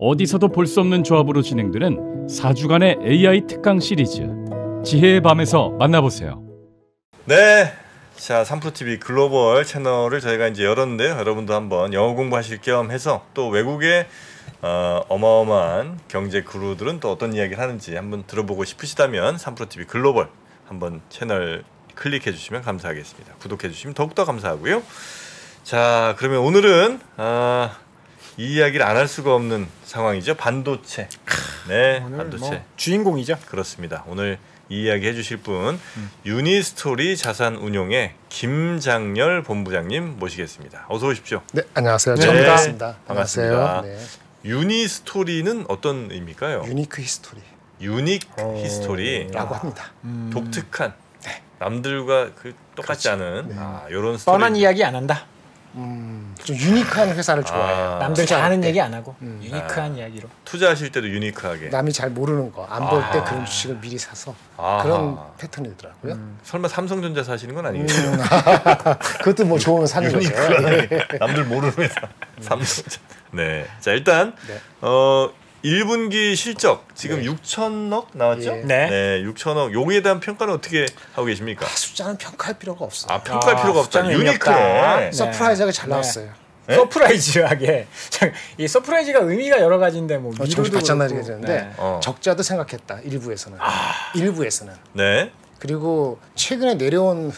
어디서도 볼 수 없는 조합으로 진행되는 4주간의 AI 특강 시리즈 지혜의 밤에서 만나보세요. 네, 자 3프로TV 글로벌 채널을 저희가 이제 열었는데요. 여러분도 한번 영어 공부하실 겸 해서 또 외국의 어마어마한 경제 구루들은 또 어떤 이야기를 하는지 한번 들어보고 싶으시다면 3프로TV 글로벌 한번 채널 클릭해 주시면 감사하겠습니다. 구독해 주시면 더욱더 감사하고요. 자, 그러면 오늘은 이 이야기를 안 할 수가 없는 상황이죠. 반도체. 네, 반도체. 뭐 주인공이죠. 그렇습니다. 오늘 이 이야기 해주실 분 유니스토리 자산운용의 김장렬 본부장님 모시겠습니다. 어서 오십시오. 네, 안녕하세요. 네, 처음 뵙겠습니다. 반갑습니다. 네. 유니스토리는 어떤 의미일까요? 유니크 히스토리. 유닉 히스토리. 라고 합니다. 독특한. 남들과 똑같지 그렇죠. 않은 네. 이런 스토리. 뻔한 이야기 안 한다. 좀 유니크한 회사를 좋아해요. 남들 잘 하는 얘기 안 하고 음. 유니크한 이야기로. 투자하실 때도 유니크하게. 남이 잘 모르는 거, 안 볼 때 그런 주식을 미리 사서 그런 패턴이더라고요. 설마 삼성전자 사시는 건 아니겠죠? 그것도 뭐 좋으면 사는 거죠. 남들 모르는 회사. 삼성전자. 네. 자, 일단 네. 1분기 실적 지금 네. 6천억 나왔죠? 예. 네. 네, 6천억. 여기에 대한 평가는 어떻게 하고 계십니까? 숫자는 평가할 필요가 없어요. 아, 평가할 필요가 없다. 숫자는 의미 유니크해. 없다. 서프라이즈하게 잘 네. 나왔어요. 네? 서프라이즈하게. 이 서프라이즈가 의미가 여러 가지인데 뭐 정신 미로도 바짝 나게 그렇고. 되는데 네. 적자도 생각했다. 일부에서는. 일부에서는. 네. 그리고 최근에 내려온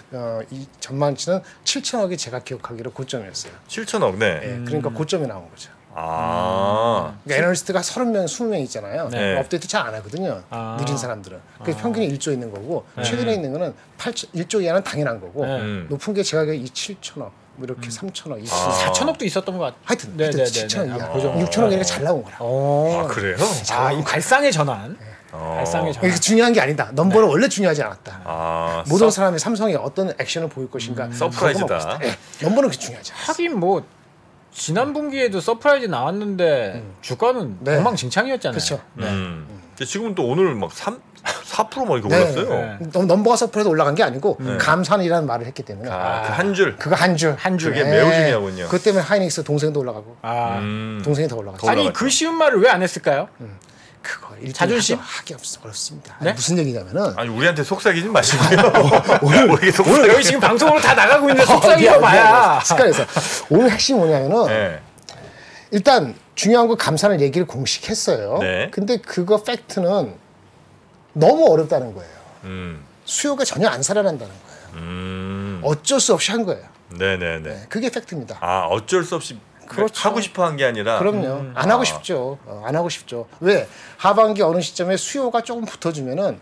이 전망치는 7천억이 제가 기억하기로 고점이었어요. 7천억. 네. 네, 그러니까 고점이 나온 거죠. 아. 그러니까 애널리스트가 30명, 20명 있잖아요. 네. 업데이트 잘 안 하거든요. 느린 사람들은. 그래서 평균이 1조 있는 거고 최근에 있는 거는 1조 이하는 당연한 거고 네. 높은 게 제가 이 7천억 뭐 이렇게 3천억, 2천억. 4천억도 있었던 것 같아요. 하여튼 네, 네, 네, 7천억 네. 이하. 그 정도. 6천억이니까 잘 나온 거라. 아, 그래요? 이 발상의 전환. 발상의 전환. 이게 중요한 게 아니다. 넘버는 원래 중요하지 않았다. 아, 모든 사람이 삼성이 어떤 액션을 보일 것인가. 서프라이즈다. 네, 넘버는 그렇게 중요하지 않아. 하긴 뭐 지난 분기에도 서프라이즈 나왔는데 주가는 네. 엉망진창이었잖아요. 그렇죠. 근데 지금 또 오늘 막 4% 막 이렇게 네. 올랐어요. 네. 넘버가 서프라이즈 올라간 게 아니고 감산이라는 말을 했기 때문에 그 한 줄. 그거 한 줄. 한 줄. 그게 매우 중요하군요. 그것 때문에 하이닉스 동생도 올라가고 동생이 더 올라갔죠. 더 아니 올라갔죠. 그 쉬운 말을 왜 안 했을까요? 그거 자존심? 하기 어렵습니다. 네? 아니, 무슨 얘기냐면은 아니 우리한테 속삭이지 마시고요. 우리에게 속삭이. 오늘 여기 지금 방송으로 다 나가고 있는데 속삭이어 봐야. 습관에서 오늘 핵심이 뭐냐면은 네. 일단 중요한 거 감산을 얘기를 공식했어요. 네. 근데 그거 팩트는 너무 어렵다는 거예요. 음. 수요가 전혀 안 살아난다는 거예요. 어쩔 수 없이 한 거예요. 네네네. 네, 그게 팩트입니다. 아, 어쩔 수 없이 그렇죠. 하고 싶어 한 게 아니라. 그럼요. 안 하고 싶죠. 안 하고 싶죠. 왜? 하반기 어느 시점에 수요가 조금 붙어주면은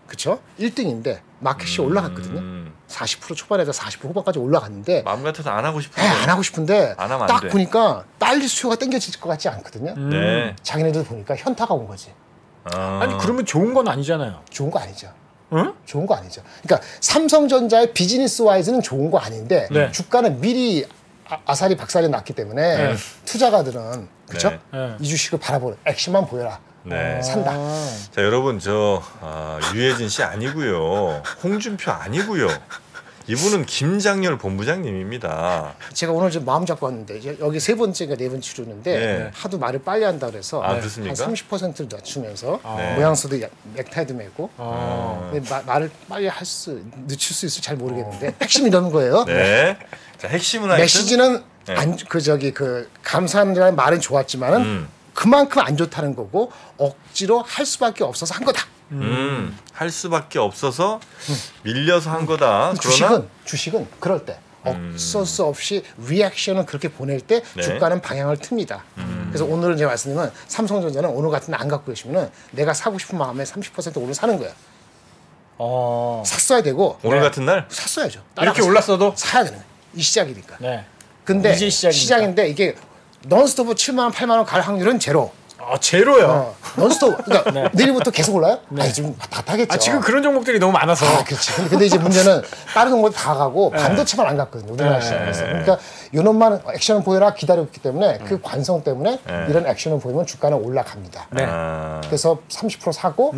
그쵸? 1등인데 마켓이 올라갔거든요. 40% 초반에서 40% 후반까지 올라갔는데 마음 같아서 안 하고 싶은데. 안 하고 싶은데 안 하면 안 딱 돼. 보니까 빨리 수요가 땡겨질 것 같지 않거든요. 네. 자기네들 보니까 현타가 온 거지. 아니 그러면 좋은 건 아니잖아요. 좋은 거 아니죠. 응? 좋은 거 아니죠. 그러니까 삼성전자의 비즈니스 와이즈는 좋은 거 아닌데 네. 주가는 미리 아사리 박살이 났기 때문에 투자가들은 그렇죠? 네. 이 주식을 바라보는 액션만 보여라. 네. 산다. 자, 여러분 유해진 씨 아니고요. 홍준표 아니고요. 이분은 김장렬 본부장님입니다. 제가 오늘 좀 마음 잡고 왔는데 이제 여기 세 번째가 네 번째 출연인데 네. 하도 말을 빨리 한다 그래서 아, 한 그렇습니까? 30%를 낮추면서 네. 모양새도 넥타이도 메고 근데 말을 빨리 늦출 수 있을지 잘 모르겠는데 핵심이 이런 거예요. 네. 자, 핵심은 하여튼 메시지는 네. 감사합니다라는 말은 좋았지만은 그만큼 안 좋다는 거고 억지로 할 수밖에 없어서 한 거다. 할 수밖에 없어서 밀려서 한 거다. 그러나 주식은 그럴 때 어쩔 수 없이 리액션을 그렇게 보낼 때 네. 주가는 방향을 틉니다. 그래서 오늘은 제가 말씀드리면 삼성전자는 오늘 같은 날 안 갖고 계시면은 내가 사고 싶은 마음에 30% 오늘 사는 거예요. 샀어야 되고 오늘 같은 날 샀어야죠. 이렇게 따라가서 올랐어도 사야 되는 거예요. 이 시작이니까. 네. 근데 이제 시작이니까. 시작인데 이게 넌스톱 7만 원, 8만 원 갈 확률은 제로. 제로요. 넌스톱. 그러니까 내일부터 계속 올라요? 아니 지금 다 타겠죠. 지금 그런 종목들이 너무 많아서. 그렇지. 근데 이제 문제는 다른 종목 다 가고 반도체만 안 갔거든요. 우리나라 시장에서. 그러니까 요놈만 액션을 보여라 기다렸기 때문에 그 관성 때문에 이런 액션을 보이면 주가는 올라갑니다. 네. 그래서 30% 사고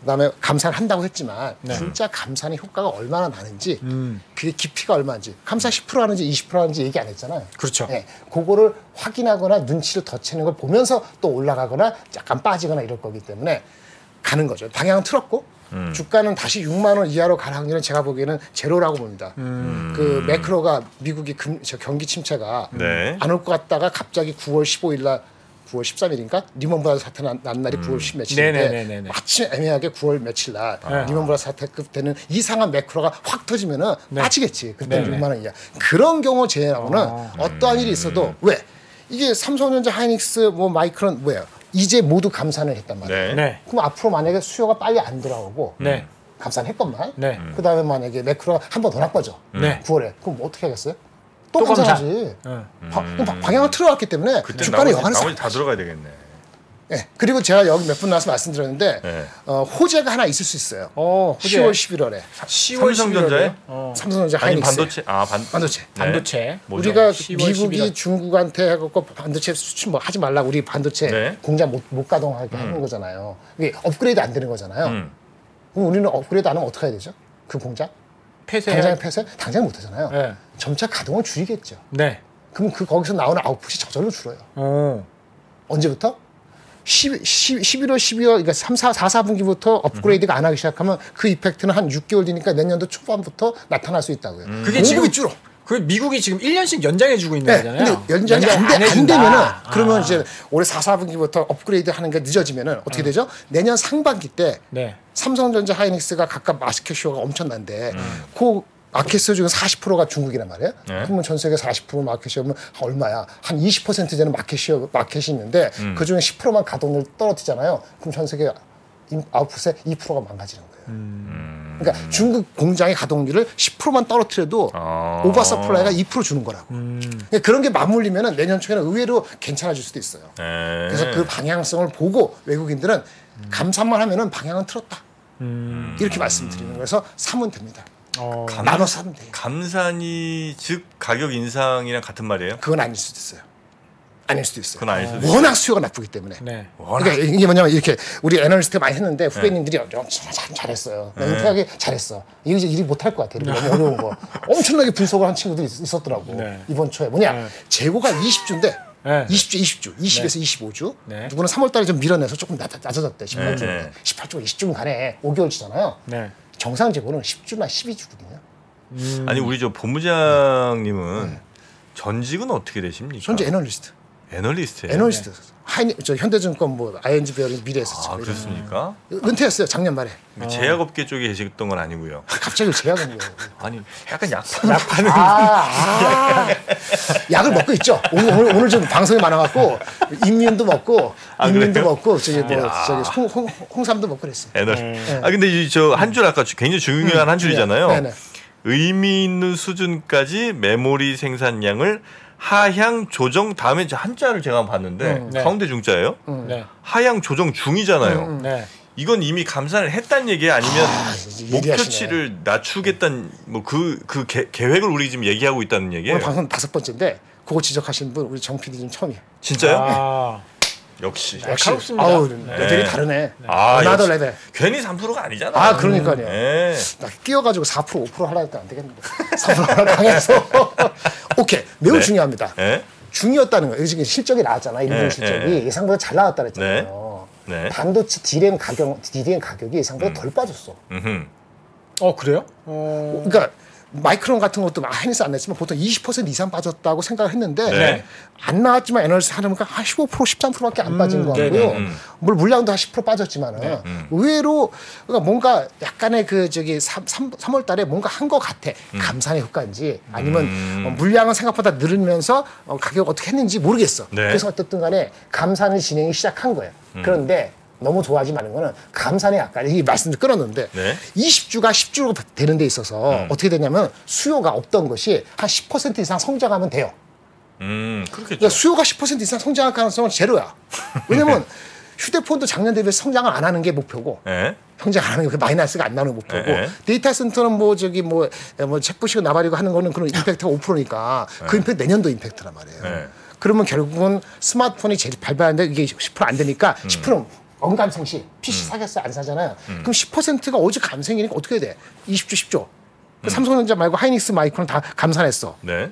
그다음에 감산을 한다고 했지만 네. 진짜 감산의 효과가 얼마나 나는지 그게 깊이가 얼마인지 감산 10% 하는지 20% 하는지 얘기 안 했잖아요. 그렇죠. 네, 그거를 확인하거나 눈치를 더 채는 걸 보면서 또 올라가거나 약간 빠지거나 이럴 거기 때문에 가는 거죠. 방향은 틀었고 주가는 다시 6만 원 이하로 갈 확률은 제가 보기에는 제로라고 봅니다. 그 매크로가 미국이 경기 침체가 네. 안 올 것 같다가 갑자기 9월 15일 날 9월 13일인가 리먼 브라더스 사태 난 날이 9월 10 며칠인데 네네네네. 마침 애매하게 9월 며칠 날 리먼 브라더스 사태급 되는 이상한 매크로가 확 터지면은 빠지겠지. 그때는 네네. 6만 원 이하. 그런 경우 제외하고는 어떠한 일이 있어도 왜 이게 삼성전자, 하이닉스, 뭐 마이크론 뭐예요? 이제 모두 감산을 했단 말이에요. 네. 네. 그럼 앞으로 만약에 수요가 빨리 안 돌아오고 네. 감산했건만 네. 그다음에 만약에 매크로가 한 번 더 나빠져. 네. 9월에 그럼 뭐 어떻게 하겠어요? 또 또 감산하지. 방향을 틀어왔기 때문에 그때 주가는 나머지, 여간에 나머지 다 들어가야 되겠네. 네. 그리고 제가 여기 몇 분 나와서 말씀드렸는데 네. 호재가 하나 있을 수 있어요. 호재. 10월, 11월에 10월, 삼성전자에? 11월에요? 삼성전자, 아니 하이닉스 반도체 반도체. 네. 반도체. 뭐죠? 우리가 10월, 미국이 11월. 중국한테 해갖고 반도체 수출 뭐 하지 말라고 우리 반도체 네. 공장 못 가동하게 하는 거잖아요. 이게 업그레이드 안 되는 거잖아요. 그럼 우리는 업그레이드 안 하면 어떻게 해야 되죠? 그 공장? 폐쇄. 당장 폐쇄? 당장 못 하잖아요. 네. 점차 가동을 줄이겠죠. 네. 그럼 그 거기서 나오는 아웃풋이 저절로 줄어요. 언제부터? 11월, 12월, 그러니까 3, 4, 4분기부터 업그레이드가 안 하기 시작하면 그 이펙트는 한 6개월 뒤니까 내년도 초반부터 나타날 수 있다고요. 그게 공급이 지금 줄어. 그 미국이 지금 1년씩 연장해주고 있는 네, 거잖아요. 근데 연장이 안 해준다. 되면은 그러면 이제 올해 4, 4분기부터 업그레이드 하는 게 늦어지면은 어떻게 되죠? 내년 상반기 때 네. 삼성전자, 하이닉스가 각각 마켓 쉐어가 엄청난데 그 마켓 쉐어 중에 40%가 중국이란 말이에요. 그러면 전 세계 40% 마켓 쉐어면 얼마야? 한 20% 되는 마켓이 있는데 그 중에 10%만 가동률 떨어뜨리잖아요. 그럼 전 세계 아웃풋의 2%가 망가지는 거예요. 그러니까 중국 공장의 가동률을 10%만 떨어뜨려도 오버 서플라이가 2% 주는 거라고. 그러니까 그런 게 맞물리면 내년 초에는 의외로 괜찮아질 수도 있어요. 네. 그래서 그 방향성을 보고 외국인들은 감산만 하면은 방향은 틀었다. 이렇게 말씀드리는 거여서 사면 됩니다. 나눠서 사면 돼요. 감산이 즉 가격 인상이랑 같은 말이에요? 그건 아닐 수도 있어요. 아닐 수도 있어요. 그건 아닐 수도 있어요. 워낙 수요가 나쁘기 때문에. 네. 워낙 그러니까 이게 뭐냐면 이렇게 우리 애널리스트가 많이 했는데 후배님들이 잘했어요. 은퇴하게 잘했어. 이거 이제 일이 못할 것 같아요. 너무 어려운 거. 엄청나게 분석을 한 친구들이 있었더라고. 네. 이번 초에 뭐냐 재고가 20주인데 네. 20주, 20에서 25주. 네. 누구는 3월달에 좀 밀어내서 조금 낮아졌대. 18주. 네. 18주가 20주면 가네. 5개월치잖아요. 네. 정상 재고는 10주나 12주거든요. 아니 우리 저 본부장님은 전직은 어떻게 되십니까? 현재 애널리스트. 애널리스트예요. 애널리스트. 저 현대증권 뭐 ING 베어링 미래에서 아 그렇습니까? 은퇴했어요. 작년 말에. 제약업계 쪽에 계셨던 건 아니고요. 갑자기 제약은 거예요. 아니 약간 약을 먹고 있죠. 오늘 좀 방송이 많아갖고 인민도 먹고 인민도 그래요? 먹고 저기 뭐 저기 홍삼도 먹고 그랬어요. 아 근데 이 저 한 줄 아까 굉장히 중요한 한 줄이잖아요. 네네. 의미 있는 수준까지 메모리 생산량을 하향 조정 다음에 한자를 제가 봤는데 네. 가운데 중자예요. 네. 하향 조정 중이잖아요. 네. 이건 이미 감산을 했다는 얘기 아니면 이제 예리하시네. 목표치를 낮추겠다는 뭐 그 계획을 우리 지금 얘기하고 있다는 얘기예요. 오늘 방송 5번째인데 그거 지적하신 분 우리 정 PD 좀 처음이에요. 진짜요? 아, 역시. 날카롭습니다. 아우 네. 레벨이 다르네. 아, 나도 역시. 레벨. 괜히 3%가 아니잖아. 아 그러니까요. 네. 나 끼어가지고 4% 5% 하려니까 안 되겠는데 4% 강해서 오케이 매우 네. 중요합니다. 네. 중이었다는 거예요. 지금 실적이 나왔잖아. 일본 네, 실적이 네. 예상보다 잘 나왔다 그랬잖아요. 네. 반도체 DRAM 가격이 예상보다 덜 빠졌어. 음흠. 그래요? 그러니까 마이크론 같은 것도 하이닉스 안 냈지만 보통 20% 이상 빠졌다고 생각을 했는데 네. 안 나왔지만 애널리스트 하니까 한 15% 13%밖에 안 빠진 거 같고요. 물론 물량도 한 10% 빠졌지만은 의외로 그러니까 뭔가 약간의 그 저기 3월 달에 뭔가 한 것 같아. 감산의 효과인지 아니면 물량은 생각보다 늘으면서 가격 어떻게 했는지 모르겠어. 네. 그래서 어쨌든 간에 감산을 진행이 시작한 거예요. 그런데 너무 좋아하지 마는 거는 감산에 약간 이 말씀을 끊었는데 네. 20주가 10주로 되는 데 있어서 어떻게 되냐면 수요가 없던 것이 한 10% 이상 성장하면 돼요. 그렇겠죠. 그러니까 수요가 10% 이상 성장할 가능성은 제로야. 왜냐면 휴대폰도 작년 대비 성장을 안 하는 게 목표고 네. 성장 안 하는 게 마이너스가 안 나오는 목표고 네. 데이터 센터는 뭐 저기 뭐 책 부시고 나발이고 하는 거는 그런 임팩트가 5%니까 그 임팩트 내년도 임팩트란 말이에요. 네. 그러면 결국은 스마트폰이 제일 발발하는데 이게 10% 안 되니까 10%는 언감생시 PC 사겠어요? 안 사잖아요. 그럼 10%가 오직 감생이니까 어떻게 해야 돼? 20조 10조. 삼성전자 말고 하이닉스 마이크론 다 감산했어. 네.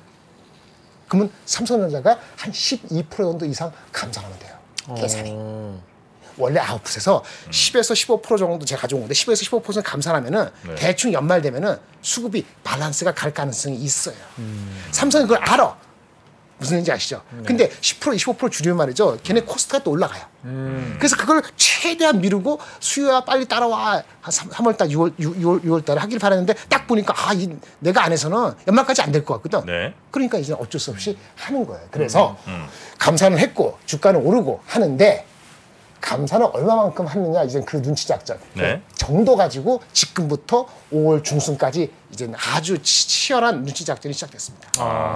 그러면 삼성전자가 한 12% 정도 이상 감산하면 돼요. 계산이. 원래 아웃풋에서 10에서 15% 정도 제가 가져온 건데 10에서 15% 감산하면은 네. 대충 연말 되면은 수급이 밸런스가 갈 가능성이 있어요. 삼성이 그걸 알아. 무슨 얘기인지 아시죠? 근데 10% 25% 줄이면 말이죠. 걔네 코스트가 또 올라가요. 그래서 그걸 최대한 미루고 수요가 빨리 따라와. 한 3월달, 6월달에 하길 바랐는데 딱 보니까 내가 안에서는 연말까지 안 될 것 같거든. 네. 그러니까 이제 어쩔 수 없이 하는 거예요. 그래서 감산을 했고 주가는 오르고 하는데 감산을 얼마만큼 하느냐 이제 그 눈치 작전 네. 정도 가지고 지금부터 5월 중순까지 이제 아주 치열한 눈치 작전이 시작됐습니다.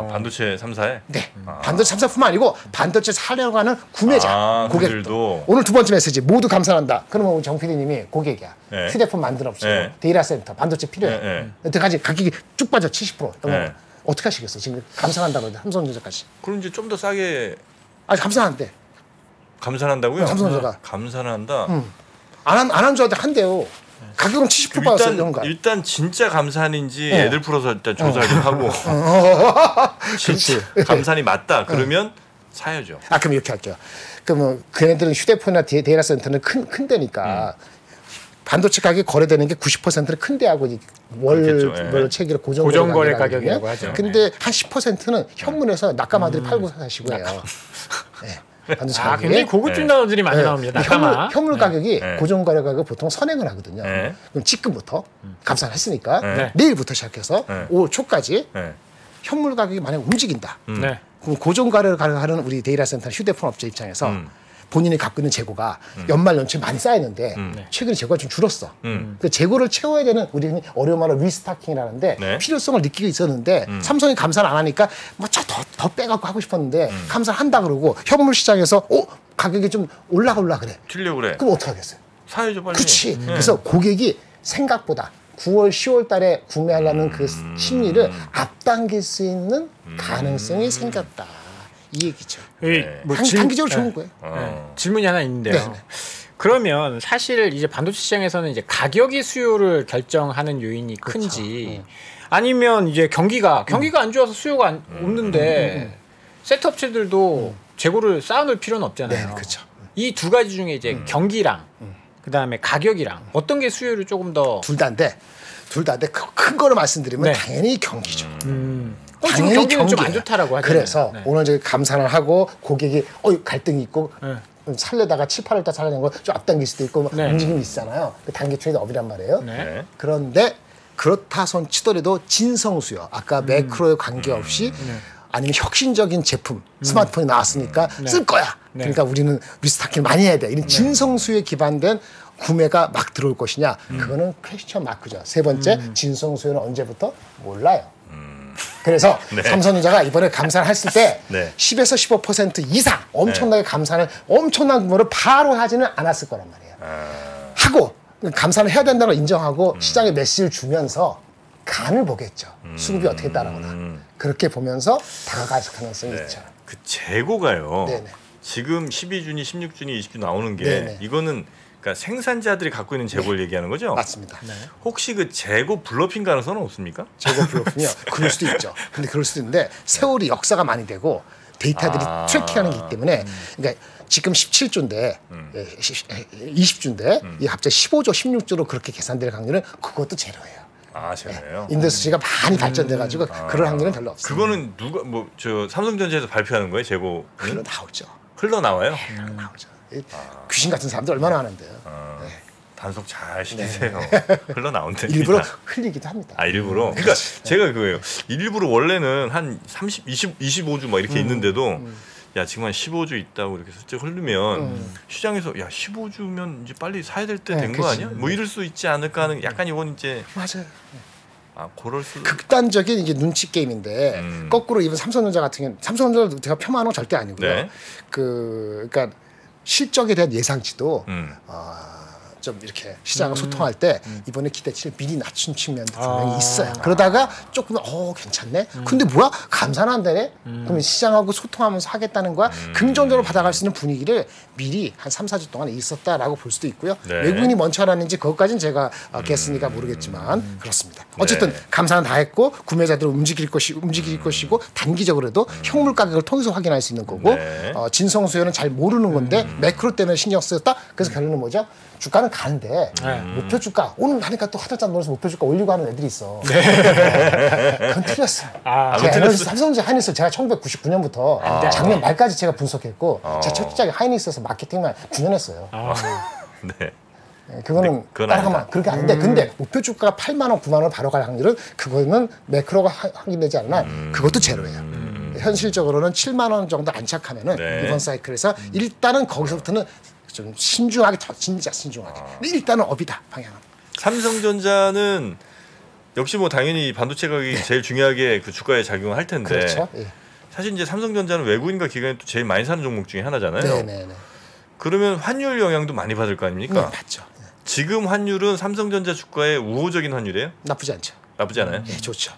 반도체 3사에? 네, 반도체 3사뿐만 아니고 반도체 사려고 하는 구매자 고객들도 그들도. 오늘 두 번째 메시지 모두 감산한다. 그러면 우리 정 PD님이 고객이야. 네. 휴대폰 만들 없이 네. 데이터 센터 반도체 필요해. 네. 여태까지 가격이 쭉 빠져 70%. 네. 어떻게 하시겠어요? 지금 감산한다고 하는데 삼성전자까지. 그럼 이제 좀 더 싸게 아니 감산한대. 감산한다고요? 삼성전자가. 감산한다. 안 한 줄 알았는데 한대요. 가격은 70% 빠졌어요. 이런 거. 일단 진짜 감산인지 애들 풀어서 일단 조사 좀 하고 진짜 감산이 맞다 그러면 사야죠. 그럼 이렇게 할게요. 그러면 걔네들은 휴대폰이나 데이터 센터는 큰 데니까 반도체 가격이 거래되는 게 90%는 큰 데하고 월 체계로 고정거래 가격이라고 하죠. 근데 한 10%는 현문에서 낙가마들이 팔고 사시고요. 반도체 가격이. 굉장히 고급진 단어들이 많이 나옵니다. 낙가마. 현물 가격이 고정거래 가격 보통 선행을 하거든요. 네. 그럼 지금부터 감산했으니까 네. 내일부터 시작해서 네. 5월 초까지 네. 현물 가격이 만약 움직인다. 네. 그럼 고정거래를 하는 우리 데이터 센터 휴대폰 업체 입장에서 본인이 갖고 있는 재고가 연말 연초에 많이 쌓였는데 최근에 재고가 좀 줄었어. 그 재고를 채워야 되는 우리는 어려운 말로 리스타킹이라는데 네. 필요성을 느끼고 있었는데 삼성이 감산 안 하니까 뭐 더 빼갖고 하고 싶었는데 감산한다 그러고 현물 시장에서 가격이 좀 올라 그래. 튀려고 그래. 그럼 어떻게 하겠어요? 사야죠 빨리. 그렇지. 그래서 고객이 생각보다 9월, 10월 달에 구매하려는 그 심리를 앞당길 수 있는 가능성이 생겼다. 이 얘기죠. 단기적으로 좋은 거예요. 질문이 하나 있는데요. 네. 그러면 사실 이제 반도체 시장에서는 이제 가격이 수요를 결정하는 요인이 큰지 아니면 이제 경기가 안 좋아서 수요가 없는데 세트 업체들도 재고를 쌓아놓을 필요는 없잖아요. 네, 그렇죠. 이 두 가지 중에 이제 경기랑 그다음에 가격이랑 어떤 게 수요를 조금 더 둘 다인데 큰 거를 말씀드리면 네. 당연히 경기죠. 지금 당연히 경기는 좀 안 경기예요. 좋다라고 하잖아요. 그래서 네. 오늘 저희 감산을 하고 고객이 갈등이 있고 네. 살려다가 7, 8월 달 살려는 거 좀 앞당길 수도 있고 네. 움직임이 있잖아요. 그 단기 트레이드업이란 말이에요. 네. 그런데 그렇다 손 치더라도 진성수요. 아까 매크로에 관계없이 아니면 혁신적인 제품 스마트폰이 나왔으니까 쓸 거야. 그러니까 우리는 리스타킹 많이 해야 돼. 이런 진성수에 기반된 구매가 막 들어올 것이냐. 그거는 퀘스천 마크죠. 세 번째 진성수요는 언제부터 몰라요. 그래서 삼성전자가 이번에 감산을 했을 때 10에서 15% 이상 엄청나게 감산을 엄청난 규모로 바로 하지는 않았을 거란 말이에요. 하고 감산을 해야 된다고 인정하고 시장에 메시지를 주면서 간을 보겠죠. 수급이 어떻게 따라오나. 그렇게 보면서 다가갈 가능성이 있죠. 그 재고가요. 네네. 지금 12준이, 16준이, 20준 나오는 게 네네. 이거는 그러니까 생산자들이 갖고 있는 재고를 얘기하는 거죠? 맞습니다. 혹시 그 재고 블러핑 가능성은 없습니까? 재고 블록이요. 그럴 수도 있죠. 근데 그럴 수도 있는데 세월이 역사가 많이 되고 데이터들이 트래킹하는 게 있기 때문에 그러니까 지금 17조인데 20조인데 이 갑자기 15조, 16조로 그렇게 계산될 확률은 그것도 제로예요. 제로예요. 인더스트리가 많이 발전돼가지고 그럴 확률은 별로 없어요. 그거는 누가 삼성전자에서 발표하는 거예요, 재고? 흘러 나오죠. 흘러 나와요? 나오죠. 귀신 같은 사람들 얼마나 하는데요. 단속 잘 시키세요. 흘러 나온다. 일부러 흘리기도 합니다. 일부러. 그러니까 제가 그거예요. 일부러 원래는 한 30, 25주 막 이렇게 있는데도 야 지금 한 15주 있다고 이렇게 슬쩍 흐르면 시장에서 야 15주면 이제 빨리 사야 될 때 된 거 아니야? 뭐 이럴 수 있지 않을까 하는 약간 이건 이제 맞아요. 그럴 수. 극단적인 이게 눈치 게임인데 거꾸로 이번 삼성전자 같은 경우는 삼성전자를 제가 폄하하는 건 절대 아니고요. 네. 그러니까 실적에 대한 예상치도 좀 이렇게 시장을 소통할 때 이번에 기대치를 미리 낮춘 측면도 분명히 있어요. 그러다가 조금 괜찮네. 근데 뭐야 감산한다네. 그러면 시장하고 소통하면서 하겠다는 거야. 긍정적으로 받아갈 수 있는 분위기를 미리 한 3, 4주 동안 있었다라고 볼 수도 있고요. 네. 외국인이 먼저 알았는지 그것까지는 제가 겠으니까 모르겠지만 그렇습니다. 어쨌든 감산은 다 했고 구매자들 움직일 것이고 단기적으로도 현물 가격을 통해서 확인할 수 있는 거고 진성 수요는 잘 모르는 건데 매크로 때문에 신경 쓰였다. 그래서 결론은 뭐죠? 주가는 가는데 목표 주가 오늘 하니까 또 하늘짝 놀아서 목표 주가 올리고 하는 애들이 있어. 그건 틀렸어. 삼성전자 하이닉스 제가 1999년부터 작년 말까지 제가 분석했고 제가 첫 시작에 하이닉스에서 마케팅만 9년 했어요. 네. 그거는 따라가면 그렇게 안 돼. 근데 목표 주가가 8만 원, 9만 원을 바로 갈 확률은 그거는 매크로가 확인되지 않으나 그것도 제로예요. 현실적으로는 7만 원 정도 안착하면은 이번 사이클에서 일단은 거기서부터는 좀 신중하게 진짜 신중하게. 근데 일단은 업이다 방향은. 삼성전자는 역시 뭐 당연히 반도체 가격이 제일 중요하게 그 주가에 작용을 할 텐데. 그렇죠. 사실 이제 삼성전자는 외국인과 기관이 또 제일 많이 사는 종목 중에 하나잖아요. 네네네. 그러면 환율 영향도 많이 받을 거 아닙니까? 맞죠. 지금 환율은 삼성전자 주가에 우호적인 환율이에요? 나쁘지 않죠. 나쁘지 않아요? 네, 좋죠.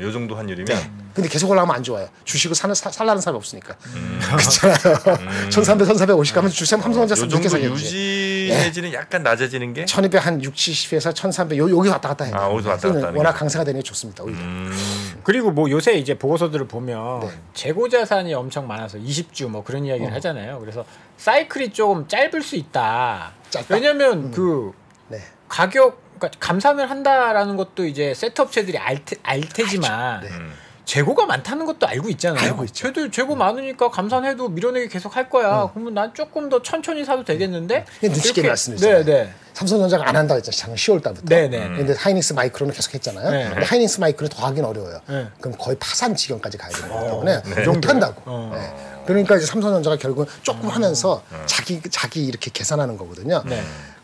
요 정도 환율이면. 근데 계속 올라가면 안 좋아요. 주식을 살라는 사람이 없으니까. 그렇잖아요. 1300, 1450 가면 주식 삼성전자 요 늦게 정도 사겠지. 유지해지는 약간 낮아지는 게? 1200 한 60, 70에서 1300 여기 왔다 갔다 해요. 어디서 왔다 갔다 하는 워낙 게. 강세가 되는 게 좋습니다. 오히려. 그리고 뭐 요새 이제 보고서들을 보면 재고 자산이 엄청 많아서 20주 뭐 그런 이야기를 하잖아요. 그래서 사이클이 조금 짧을 수 있다. 짧다? 왜냐면 그 가격 그러니까 감산을 한다라는 것도 이제 세트업체들이 알 테지만 재고가 많다는 것도 알고 있잖아요. 알고 있죠. 쟤들 재고 많으니까 감산해도 밀어내기 계속 할 거야. 그러면 난 조금 더 천천히 사도 되겠는데? 늦게 말씀드렸잖아요. 네. 삼성전자가 안 한다고 했잖아요. 작년 10월 달부터. 네네. 근데 하이닉스 마이크로는 계속 했잖아요. 네. 근데 하이닉스 마이크로는 더 하긴 어려워요. 그럼 거의 파산 지경까지 가야 되기 때문에 못 한다고. 그러니까 이제 삼성전자가 결국은 조금 하면서 자기 이렇게 계산하는 거거든요.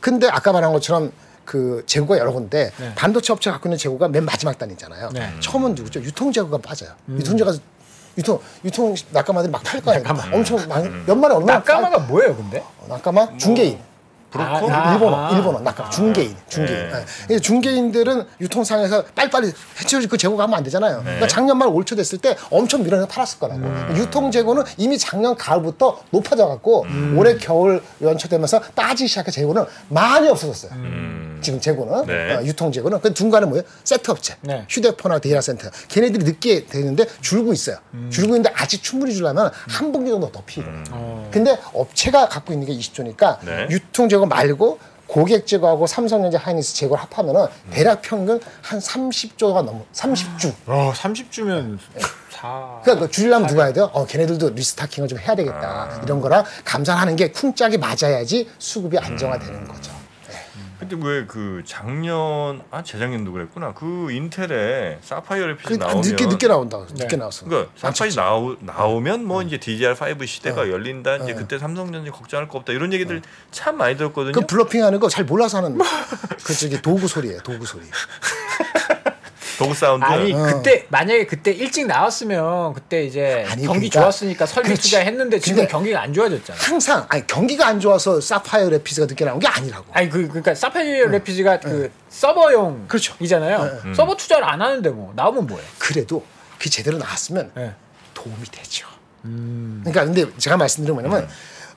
근데 아까 말한 것처럼 그 재고가 여러 군데 반도체 업체가 갖고 있는 재고가 맨 마지막 단이잖아요. 처음은 누구죠? 유통 재고가 빠져요. 유통 낙가마들이 막 팔 거 아니에요. 엄청 연말에 얼마나 낙가마가 뭐예요, 근데? 낙가마 중개인. 브로커? 일본어 낙가마 중개인. 네. 중개인들은 유통상에서 빨리빨리 해치워지고 그 재고가 하면 안 되잖아요. 그러니까 작년 말 올 초 됐을 때 엄청 밀어내서 팔았을 거라고. 유통 재고는 이미 작년 가을부터 높아져 갖고 올해 겨울 연초되면서 빠지기 시작한 재고는 많이 없어졌어요. 지금 재고는 유통 재고는 그 중간에 뭐예요? 세트 업체, 휴대폰이나 데이터 센터 걔네들이 늦게 되는데 줄고 있어요. 줄고 있는데 아직 충분히 주려면 한 분기 정도 더 필요해요. 근데 업체가 갖고 있는 게 20조니까 유통 재고 말고 고객 재고하고 삼성전자 하이닉스 재고를 합하면은 대략 평균 한 30조가 넘어 30주. 30주면 그러니까 줄이려면 누가 해야 돼요? 걔네들도 리스타킹을 좀 해야 되겠다. 이런 거랑 감산하는 게 쿵짝이 맞아야지 수급이 안정화되는 거죠. 근데 왜 그 작년 재작년도 그랬구나. 그 인텔에 사파이어 래피드 나오면 늦게 나온다. 늦게 나왔어. 그러니까 사파이어 나오면 뭐 이제 DDR5 시대가 열린다. 이제 그때 삼성전자 걱정할 거 없다. 이런 얘기들 참 많이 들었거든요. 그 블러핑하는 거 잘 몰라서 하는 그 저기 도구 소리예요. 도구 소리. 도구 사운드. 아니 그때 만약에 그때 일찍 나왔으면 그때 이제 경기 좋았으니까 설비 투자했는데 지금 경기가 안 좋아졌잖아. 항상 경기가 안 좋아서 사파이어 래피드가 늦게 나온 게 아니라고. 아니 그러니까 사파이어 래피드가 그 서버용 이잖아요. 서버 투자를 안 하는데 뭐 나오면 뭐해? 그래도 그 제대로 나왔으면 도움이 되죠. 그러니까 근데 제가 말씀드린 뭐냐면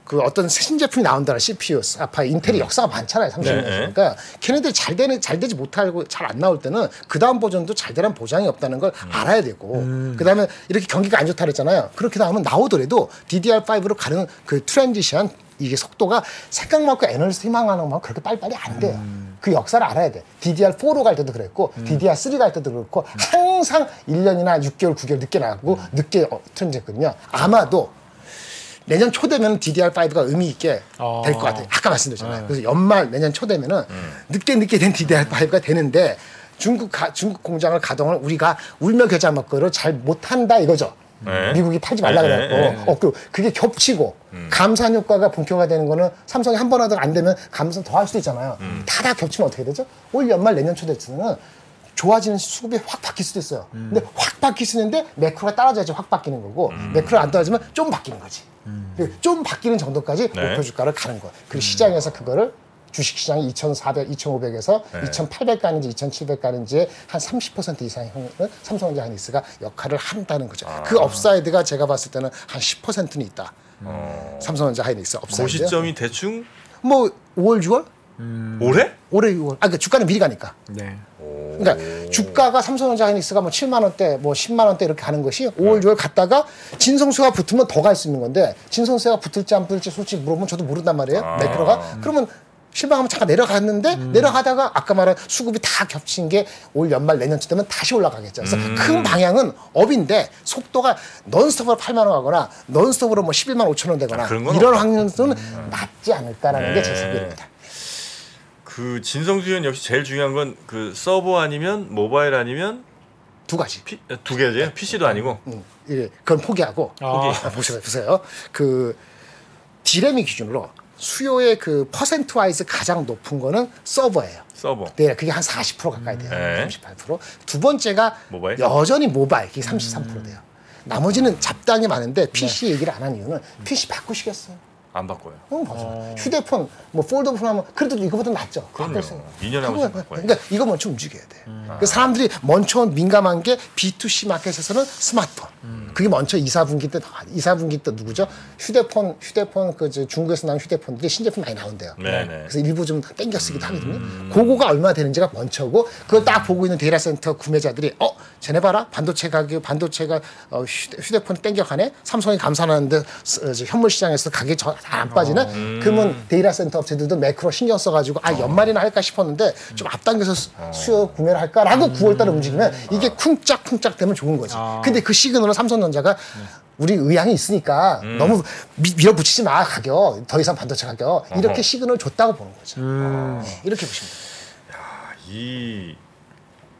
그 어떤 신제품이 나온다는 CPU, 사파이어, 인텔이 역사가 많잖아요. 30년. 그러니까 걔네들이 잘 되지 못하고 잘 안 나올 때는 그 다음 버전도 잘 되라는 보장이 없다는 걸 알아야 되고 그다음에 이렇게 경기가 안 좋다 그랬잖아요. 그렇게 나오면 나오더라도 DDR5로 가는 그 트랜지션 이게 속도가 생각만큼 애널리스트 희망하는 것만 그렇게 빨리빨리 안 돼요. 그 역사를 알아야 돼. DDR4로 갈 때도 그랬고 DDR3 갈 때도 그렇고 항상 1년이나 6개월, 9개월 늦게 나가고 늦게 트렌드했거든요. 아마도 내년 초 되면 DDR5가 의미 있게 될 것 같아요. 아까 말씀드렸잖아요. 그래서 연말 내년 초 되면은 늦게 된 DDR5가 되는데 중국 공장을 가동을 우리가 울며 겨자 먹기로 잘 못한다 이거죠. 미국이 팔지 말라 그래갖고 그게 겹치고 감산 효과가 본격화되는 거는 삼성이 한 번 하다가 안 되면 감산 더 할 수도 있잖아요. 다 겹치면 어떻게 되죠? 올 연말 내년 초 됐으면 좋아지는 수급이 확 바뀔 수도 있어요. 근데 확 바뀔 수 있는데 매크로가 따라줘야지 확 바뀌는 거고 매크로가 안 따라주면 좀 바뀌는 거지. 좀 바뀌는 정도까지 목표 주가를 가는 거예요. 그리고 시장에서 그거를 주식시장이 2,400, 2,500에서 네. 2,800 가는지 2,700 가는지에 한 30% 이상의 삼성전자 하이닉스가 역할을 한다는 거죠. 그 업사이드가 제가 봤을 때는 한 10%는 있다. 삼성전자 하이닉스 그 업사이드. 시점이 대충 뭐 5월, 6월? 올해? 올해 6월. 그러니까 주가는 미리 가니까. 네. 그러니까 주가가 삼성전자 하이닉스가 뭐 7만 원대, 뭐 10만 원대 이렇게 가는 것이 5월, 6월 갔다가 진성수가 붙으면 더 갈 수 있는 건데 진성수가 붙을지 안 붙을지 솔직히 물어보면 저도 모른단 말이에요. 매크로가. 그러면 실망하면 잠깐 내려갔는데 내려가다가 아까 말한 수급이 다 겹친 게 올 연말 내년쯤 되면 다시 올라가겠죠. 그래서 큰 방향은 업인데 속도가 넌스톱으로 8만 원 가거나 넌스톱으로 뭐 11만 5천 원 되거나 그런 건 이런 없다. 확률은 낮지 않을까라는 게 제 네. 생각입니다. 그 진성수연 역시 제일 중요한 건 그 서버 아니면 모바일 아니면 두 가지. 두 개죠. PC도 아니고. 예, 그건 포기하고 보세요. 그 디램이 기준으로 수요의 그 퍼센트 와이즈 가장 높은 거는 서버예요. 서버. 네, 그게 한 40% 가까이 돼요. 네. 38%. 두 번째가 모바일? 여전히 모바일, 그게 33% 돼요. 나머지는 잡다하게 많은데 PC 얘기를 안 한 이유는 PC 바꾸시겠어요? 안 바꿔요. 맞아. 휴대폰, 뭐 폴더폰 하면 그래도 이거보다 낫죠. 그럼요. 바꿀 생각. 2년에 한 번씩 바꿔요. 그러니까 이거 먼저 움직여야 돼. 그러니까 사람들이 먼저 민감한 게 B2C 마켓에서는 스마트폰. 그게 먼저 2, 4분기 때 누구죠? 휴대폰 그 중국에서 나온 휴대폰들이 신제품 많이 나온대요. 네네. 그래서 일부 좀 땡겨 쓰기도 하거든요. 그거가 얼마 되는지가 먼저고 그걸 딱 보고 있는 데이터 센터 구매자들이 쟤네 봐라 반도체가 휴대폰 땡겨가네. 삼성이 감산하는데 현물 시장에서 가격이 안 빠지네. 그러면 데이터 센터 업체들도 매크로 신경 써가지고 연말이나 할까 싶었는데 좀 앞당겨서 수요 구매를 할까라고 9월달에 움직이면 이게 쿵짝쿵짝 되면 좋은 거지. 근데 그 시그널은 삼성전자가 우리 의향이 있으니까 너무 밀어붙이지 마 가격 더 이상 반도체 가격 이렇게 시그널을 줬다고 보는 거죠. 이렇게 보시면 돼요. 이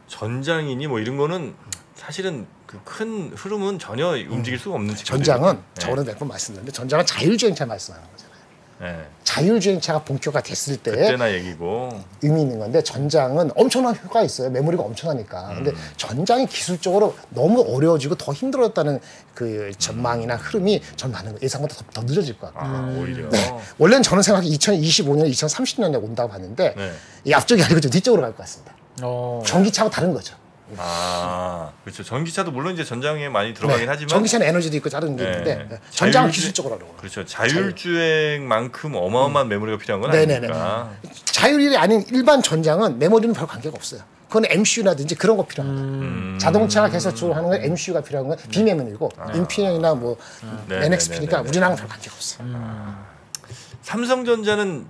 전장이니 뭐 이런 거는 사실은 그 큰 흐름은 전혀 움직일 수가 없는 측면이거든요. 전장은 네. 저번에 몇 번 말씀드렸는데 전장은 자율주행차 말씀하는 거잖아요. 네. 자율주행차가 본격화 됐을 때 그때나 얘기고. 의미 있는 건데 전장은 엄청난 효과가 있어요. 메모리가 엄청나니까. 근데 전장이 기술적으로 너무 어려워지고 더 힘들어졌다는 그 전망이나 흐름이 전 많은 예상보다 더 늦어질 것 같아요. 오히려. 원래는 저는 생각이 2025년, 2030년에 온다고 봤는데 네. 이 앞쪽이 아니고 좀 뒤쪽으로 갈 것 같습니다. 어. 전기차하고 다른 거죠. 그렇죠. 전기차도 물론 이제 전장에 많이 들어가긴 하지만. 전기차는 에너지도 있고 다른 게 있는데 전장은 기술적으로 어려워요. 그렇죠. 자율주행만큼 어마어마한 메모리가 필요한 건 네네네. 아니니까. 자율이 아닌 일반 전장은 메모리는 별 관계가 없어요. 그건 MCU라든지 그런 거 필요합니다. 자동차가 계속적으로 하는 건 MCU가 필요한 건 비메모리고 인피니언이나 뭐 NXP니까 우리나라는 별 관계가 없어요. 삼성전자는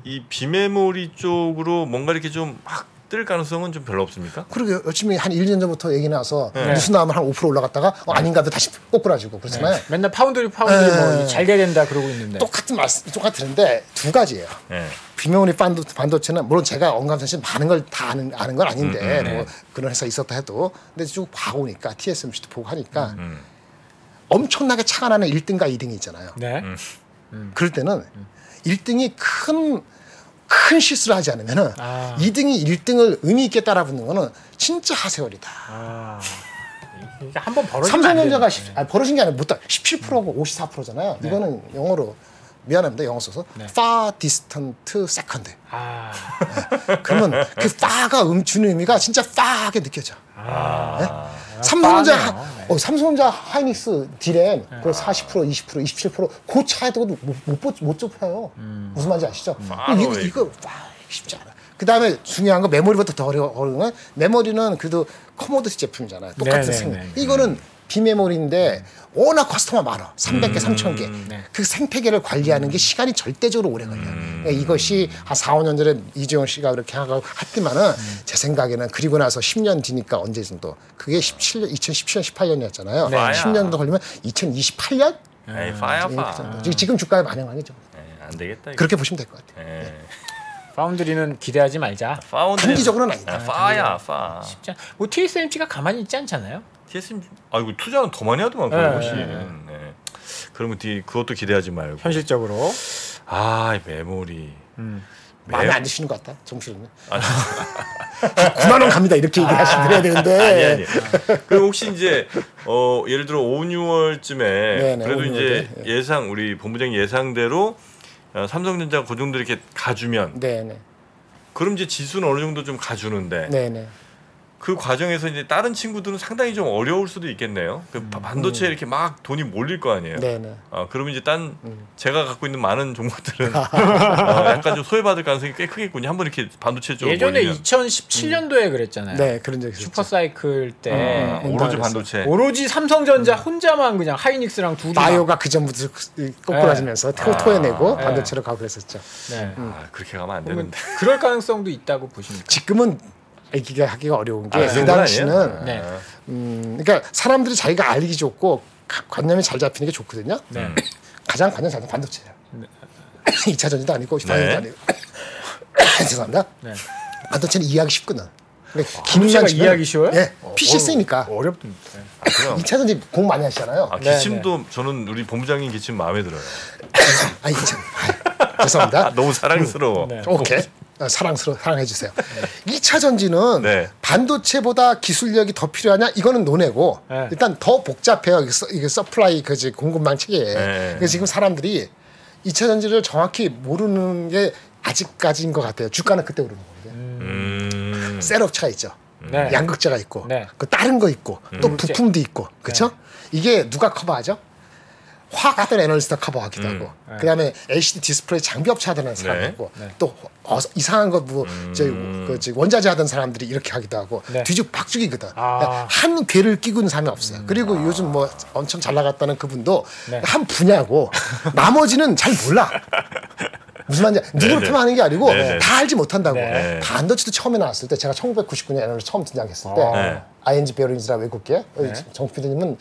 이 비메모리 쪽으로 뭔가 이렇게 좀 막 뜰 가능성은 좀 별로 없습니까? 그러게 열심히 한 1년 전부터 얘기 나와서 뉴스 나오면 한 5% 올라갔다가 아닌가 하면 다시 꼬꾸라지고 그렇잖아요. 맨날 파운드리 뭐 잘 돼야 된다 그러고 있는데. 똑같은데 두 가지예요. 네. 비메모리 반도체는 물론 제가 언감선신 많은 걸 다 아는 건 아닌데 뭐 그런 회사 있었다 해도 근데 쭉 봐오니까 TSMC도 보고 하니까 엄청나게 차가 나는 1등과 2등이 있잖아요. 네. 그럴 때는 1등이 큰 실수를 하지 않으면은 2등이 1등을 의미 있게 따라붙는 거는 진짜 하세월이다. 한번 벌어지면 삼성전자가 벌어진 게 아니라 17%고 54%잖아요. 이거는 영어로 미안합니다. 영어 써서 far distant second. 그러면 그 far가 주는 의미가 진짜 far하게 느껴져. 네? 삼성전자 하이닉스 디램 그 40%, 20%, 27% 그 차에도 못 좁혀요. 무슨 말인지 아시죠? 이거 쉽지 않아. 그 다음에 중요한 건 메모리부터 더 어려운 건 메모리는 그래도 커모디티 제품이잖아요. 똑같은 생태. 이거는 비메모리인데 워낙 커스터머 많아. 300개, 3000개. 그 생태계를 관리하는 게 시간이 절대적으로 오래 걸려요. 그러니까 이것이 한 4, 5년 전에 이재용 씨가 그렇게 하고 했지만은 제 생각에는 그리고 나서 10년 뒤니까 언제 정도. 그게 2017년, 18년이었잖아요. 10년 정도 걸리면 2028년? 에이, 파야. 지금 주가에 반영하겠죠. 안 되겠다. 이거. 그렇게 보시면 될 것 같아요. 파운드리는 기대하지 말자. 단기적으로는 아니다. 파야, 파. 진짜 뭐 TSMC가 가만히 있지 않잖아요. TSMC 이거 투자는 더 많이 하더만 그것이. 네. 그러면 그것도 기대하지 말고. 현실적으로. 메모리. 마음에 안 드시는 것 같다. 정수는. 9만 원 갑니다. 이렇게 얘기하시면 드려야 되는데. 아니. 그럼 혹시 이제 예를 들어 5, 6월쯤에 그래도 이제 예상 우리 본부장 예상대로 삼성전자가 그 정도 이렇게 가주면 네네. 그럼 이제 지수는 어느 정도 좀 가주는데 네네. 그 과정에서 이제 다른 친구들은 상당히 좀 어려울 수도 있겠네요. 그 반도체에 이렇게 막 돈이 몰릴 거 아니에요. 네네. 그러면 이제 제가 갖고 있는 많은 종목들은 약간 좀 소외받을 가능성이 꽤 크겠군요. 한번 이렇게 반도체 쪽으로 예전에 몰리면. 2017년도에 그랬잖아요. 네, 그런 적이 있었죠. 슈퍼사이클 때 오로지 반도체. 오로지 삼성전자 혼자만 그냥 하이닉스랑 둘이 바이오가 그 전부터 꼬꾸라지면서 토해내고 네. 반도체로 가고 그랬었죠. 네. 그렇게 가면 안 그러면 되는데. 그럴 가능성도 있다고 보십니까? 지금은 얘기가 하기가 어려운 게 그 그 정도는 당시는 아니에요? 네. 그러니까 사람들이 자기가 알기 좋고 관념이 잘 잡히는 게 좋거든요. 네. 가장 관념 잘 잡히는 반도체예요. 2차 전지도 아니고 네. 아니고 죄송합니다. 네. 반도체는 이해하기 쉽거든. 반도체가 이해하기 쉬워요? 예, PC 쓰니까. 어렵던데. 그럼. 2차 전지 공부 많이 하시잖아요. 기침도 저는 우리 본부장님 기침 마음에 들어요. 아이 참. 죄송합니다. 너무 사랑스러워. 네. 오케이. 사랑해 주세요. 2차 전지는 네. 반도체보다 기술력이 더 필요하냐? 이거는 논외고 네. 일단 더 복잡해요. 이게 서플라이 공급망 체계에. 네. 그래서 지금 사람들이 2차 전지를 정확히 모르는 게 아직까지인 것 같아요. 주가는 그때 오르는 건데. 셋업체가 있죠. 네. 양극재가 있고 네. 그 다른 거 있고 또 부품도 있고 그렇죠? 이게 누가 커버하죠? 화학하던 애널리스트가 커버하기도 하고 그다음에 LCD 디스플레이 장비 업체 하던 사람도 있고 또 이상한 거 뭐 원자재 하던 사람들이 이렇게 하기도 하고 네. 뒤죽박죽이거든. 한 궤를 끼고 있는 사람이 없어요. 그리고 요즘 뭐 엄청 잘 나갔다는 그분도 네. 한 분야고 나머지는 잘 몰라. 무슨 말인지 누구를 폄하하는 게 아니고 다 알지 못한다고. 네. 반도체도 처음에 나왔을 때 제가 1999년에 애널리스트 처음 등장했을 때 ING 베어링즈라 외국계 정수 PD님은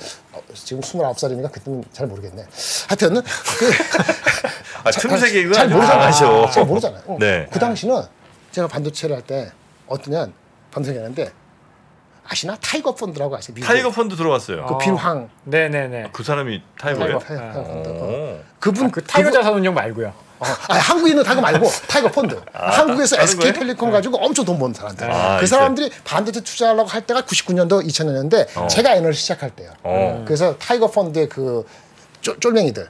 지금 29살이니까 그때는 잘 모르겠네. 하여튼 틈새 개그가 잘 모르잖아요. 잘 아, 모르잖아요. 네. 그 당시는 제가 반도체를 할 때 어떠냐 반도체 하는데 아시나? 타이거 펀드라고 아세요? 미국에. 타이거 펀드 들어왔어요. 그 빌황 네네네. 그 사람이 타이거예요? 타이거 펀드. 오. 그분 그 타이거 자산운용 말고요. 한국에 있는 타이거 말고 타이거 펀드. 한국에서 다른 SK텔레콤 가지고 엄청 돈 버는 사람들. 그 있어요. 사람들이 반도체 투자하려고 할 때가 99년도 2000년인데 제가 애널리스트 시작할 때요. 그래서 타이거 펀드의 그 쫄맹이들.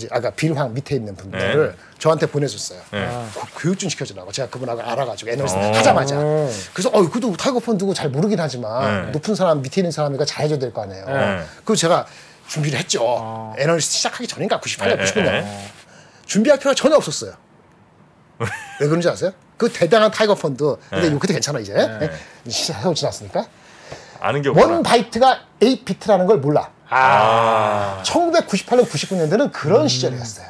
아까 빌황 밑에 있는 분들을 저한테 보내줬어요. 교육 좀 시켜주라고. 제가 그분하고 알아가지고 애널리스트 하자마자. 그래서 그도 타이거 펀드고 잘 모르긴 하지만 높은 사람 밑에 있는 사람이니까 잘해줘야 될 거 아니에요. 그리고 제가 준비를 했죠. 애널리스트 시작하기 전인가 98년, 99년. 준비할 필요가 전혀 없었어요. 왜 그런지 아세요? 그 대단한 타이거 펀드. 근데 그때 괜찮아 이제. 세월 지났으니까. 아는 게 없구나. 원 바이트가 8비트라는 걸 몰라. 1998년, 99년대는 그런 시절이었어요.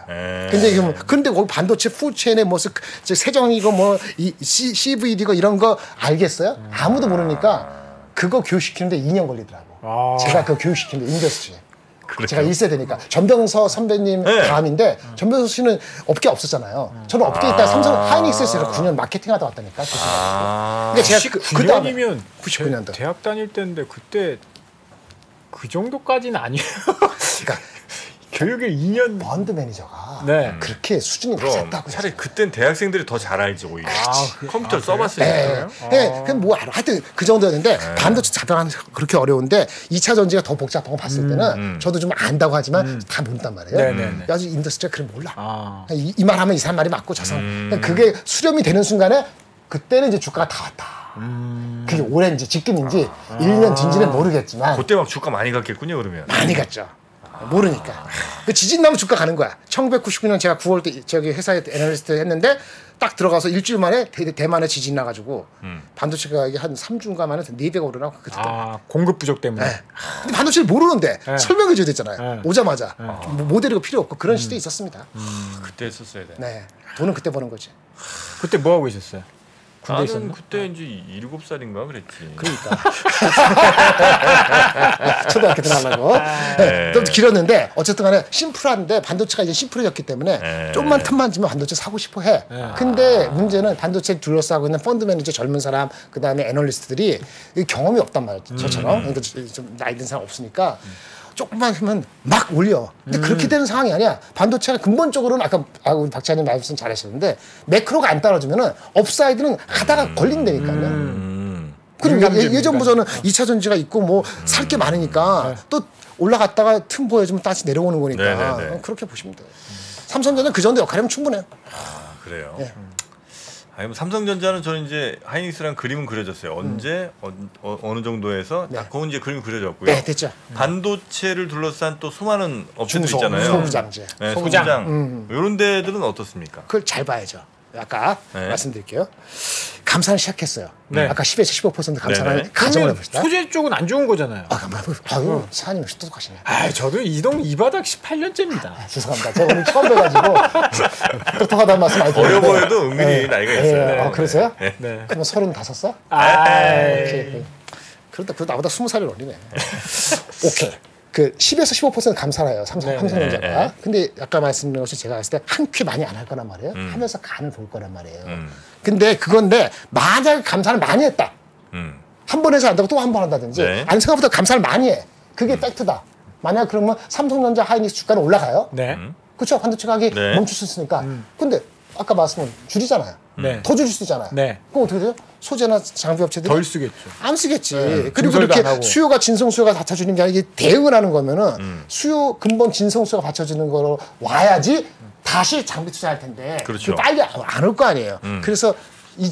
근데 거기 반도체 풀체인에 뭐 세정이고 뭐 CVD고 이런 거 알겠어요? 아무도 모르니까 그거 교육시키는데 2년 걸리더라고. 제가 그 교육시키는데 인더스트리에. 제가 1세대니까 전병서 선배님 다음인데 전병서 씨는 업계 없었잖아요. 저는 업계에 있다가 삼성 하이닉스에서 9년 마케팅 하다 왔다니까. 그러니까 제가 그 다음에 99년도 대학 다닐 때인데 그때 그 정도까지는 아니에요. 그러니까 교육을 2년 펀드 매니저가 네. 그렇게 수준이 그럼 낮았다고. 차라리 그땐 대학생들이 더 잘 알지 오히려. 컴퓨터를 써봤으니까. 그냥 뭐 알아. 하여튼 그 정도였는데 반도체 자동화는 그렇게 어려운데 2차 전지가 더 복잡한 거 봤을 때는 저도 좀 안다고 하지만 다 모른단 말이에요. 아직 인더스트리가 그걸 몰라. 이 말하면 이 사람 말이 맞고 저 사람. 그게 수렴이 되는 순간에 그때는 이제 주가가 다 왔다. 그게 올해인지 지금인지 1년 뒤인지는 모르겠지만 그때 막 주가 많이 갔겠군요 그러면. 많이 갔죠. 모르니까. 그 지진 나면 주가 가는 거야. 1999년 제가 9월 때 저기 회사에 애널리스트 했는데 딱 들어가서 일주일 만에 대만에 지진 나가지고 반도체 가격이 한 3주인가 만에 4배가 오르라고 그때. 공급 부족 때문에. 근데 반도체를 모르는데 설명해 줘야 됐잖아요. 오자마자 모델이고 필요 없고 그런 시대에 있었습니다. 그때 했었어야 돼. 네, 돈은 그때 버는 거지. 그때 뭐 하고 계셨어요? 나는 그때 이제 7살인가 그랬지. 그러니까 초등학교 때 하려고 좀 길었는데 어쨌든 간에 심플한데 반도체가 이제 심플해졌기 때문에 좀만 틈만 주면 반도체 사고 싶어 해. 근데 문제는 반도체 둘러싸고 있는 펀드 매니저 젊은 사람 그다음에 애널리스트들이 경험이 없단 말이죠. 저처럼 그러니까 좀 나이 든 사람 없으니까 조금만 하면 막 올려. 근데 그렇게 되는 상황이 아니야. 반도체가 근본적으로는 아까 우리 박찬님 말씀 잘하셨는데 매크로가 안 따라주면은 업사이드는 하다가 걸린다니까요. 그리고 예전부터는 2차 전지가 있고 뭐 살 게 많으니까 또 올라갔다가 틈 보여주면 다시 내려오는 거니까 그렇게 보시면 돼요. 삼성전자는 그 정도 역할이면 충분해요. 아, 그래요. 예. 아니 뭐 삼성전자는 저는 이제 하이닉스랑 그림은 그려졌어요. 언제 어느 정도에서 네. 그건 이제 그림이 그려졌고요. 네, 됐죠. 반도체를 둘러싼 또 수많은 업체들 중소, 있잖아요. 소부장제. 네, 소부장. 소부장. 이런 데들은 어떻습니까? 그걸 잘 봐야죠. 아까 네. 말씀드릴게요. 감산을 시작했어요. 네. 아까 10에서 15% 감산을 네네. 가정을 그러면 해봅시다. 소재 쪽은 안 좋은 거잖아요. 아유, 사장님 똑똑하시네. 아, 저도 이동 이 바닥 18년째입니다. 죄송합니다. 제가 오늘 처음 뵈가지고 똑똑하다는 말씀 많이 어려 드렸는데. 보여도 은근히 나이가 있어요. 네. 그러세요? 네. 그러면 35살? 아, 오케이. 그래도 나보다 20살이 어리네. 오케이. 그 10에서 15% 감산해요. 삼성전자가. 네. 근데 아까 말씀드린 것이 제가 봤을 때 한 큐 많이 안 할 거란 말이에요. 하면서 간을 볼 거란 말이에요. 근데 그건데 만약에 감산을 많이 했다. 한 번 해서 한다고 또 한 번 한다든지 네. 아니 생각보다 감산을 많이 해. 그게 팩트다. 만약 그러면 삼성전자 하이닉스 주가는 올라가요. 네. 그렇죠. 반도체 가격이 네. 멈출 수 있으니까. 근데 아까 말씀은 줄이잖아요. 네. 더 줄일 수 있잖아요. 네. 그럼 어떻게 돼요? 소재나 장비 업체들이 덜 쓰겠죠. 안 쓰겠지. 그리고 증설도 안 이렇게 하고. 수요가 진성 수요가 받쳐주는 게 아니라 이게 대응을 하는 거면은 수요 근본 진성 수요가 받쳐주는 거로 와야지 다시 장비 투자할 텐데 그렇죠. 그게 빨리 안 올 거 아니에요. 그래서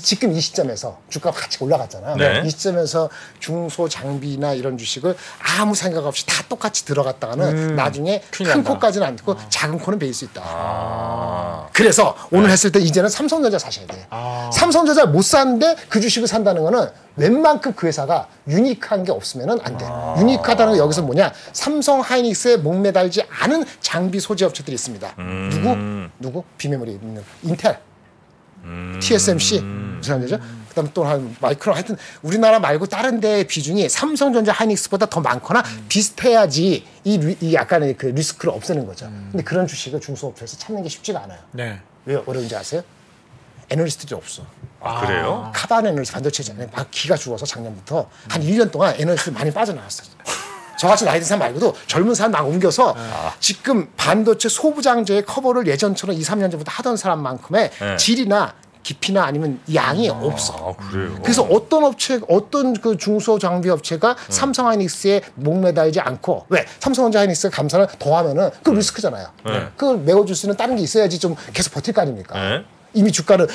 지금 이 시점에서 주가가 같이 올라갔잖아요. 네. 이 시점에서 중소 장비나 이런 주식을 아무 생각 없이 다 똑같이 들어갔다가는 나중에 큰일 큰 난다. 코까지는 안 듣고 작은 코는 베일 수 있다. 아. 그래서 오늘 했을 때 이제는 삼성전자 사셔야 돼. 삼성전자 못 사는데 그 주식을 산다는 거는 웬만큼 그 회사가 유니크한 게 없으면 안 돼. 유니크하다는 건 여기서 뭐냐? 삼성 하이닉스에 목매달지 않은 장비 소재 업체들이 있습니다. 누구? 비메모리 있는 인텔. TSMC 무슨 말이죠? 그다음 또 한 마이크론 하여튼 우리나라 말고 다른 데 비중이 삼성전자 하이닉스보다 더 많거나 비슷해야지 이 약간의 그 리스크를 없애는 거죠. 근데 그런 주식을 중소업체에서 찾는 게 쉽지가 않아요. 네. 왜 어려운지 아세요? 애널리스트들이 없어. 아, 그래요? 카바나 애널리스트 반도체잖아요. 막 기가 죽어서 작년부터 한 1년 동안 애널리스트 많이 빠져나왔어요. 저같이 나이 든 사람 말고도 젊은 사람 막 옮겨서 지금 반도체 소부장제의 커버를 예전처럼 2, 3년 전부터 하던 사람만큼의 네. 질이나 깊이나 아니면 양이 없어. 아, 그래요? 그래서 어떤 그 중소 장비 업체가 삼성 하이닉스에 목매달지 않고 왜 삼성전자 하이닉스가 감산을 더하면은 그 리스크잖아요. 네. 그걸 메워줄 수 있는 다른 게 있어야지 좀 계속 버틸 거 아닙니까? 네. 이미 주가를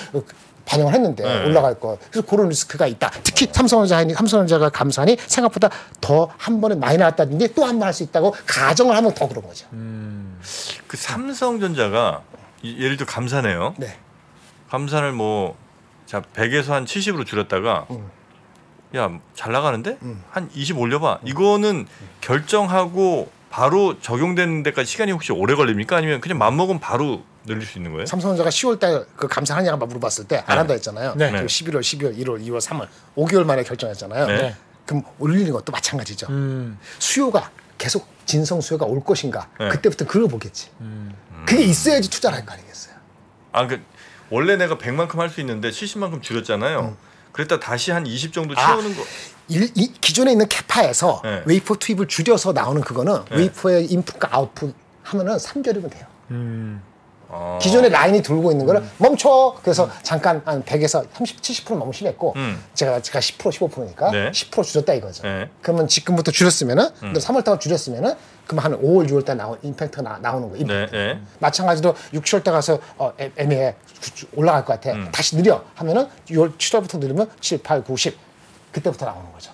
반영을 했는데 올라갈 거. 그래서 그런 리스크가 있다. 특히 삼성전자가 감산이 생각보다 더 한 번에 많이 나왔다든지 또 한 번 할 수 있다고 가정을 하면 더 그런 거죠. 그 삼성전자가 예를 들어 감산해요. 네. 감산을 뭐 자 100에서 한 70으로 줄였다가 야 잘 나가는데 한 20 올려봐. 이거는 결정하고 바로 적용되는 데까지 시간이 혹시 오래 걸립니까? 아니면 그냥 맘먹으면 바로 늘릴 수 있는 거예요? 삼성전자가 10월달 그 감산하냐고 물어봤을 때 안 한다 했잖아요. 네. 그리고 11월, 12월, 1월, 2월, 3월 5개월 만에 결정했잖아요. 네. 그럼 올리는 것도 마찬가지죠. 수요가 계속 진성 수요가 올 것인가? 네. 그때부터 그걸 보겠지. 그게 있어야지 투자를 할 거 아니겠어요. 아, 그 원래 내가 100만큼 할 수 있는데 70만큼 줄였잖아요. 그랬다 다시 한 20 정도 채우는 거. 기존에 있는 캐파에서 네. 웨이퍼 투입을 줄여서 나오는 그거는 웨이퍼의 인풋과 아웃풋 하면은 3개월이면 돼요. 아. 기존에 라인이 돌고 있는 거를 멈춰. 그래서 잠깐 한 100에서 30, 70% 너무 심했고 제가 10% 15%니까 네. 10% 줄였다 이거죠. 네. 그러면 지금부터 줄였으면은 근데 3월달 줄였으면은 그럼 한 5월 6월달 임팩트가 나오는 거예요. 네, 네. 마찬가지로 6, 7월달 가서 애매해 올라갈 것 같아. 다시 느려 하면은 6월 7월부터 느리면 7, 8, 9, 10 그때부터 나오는 거죠.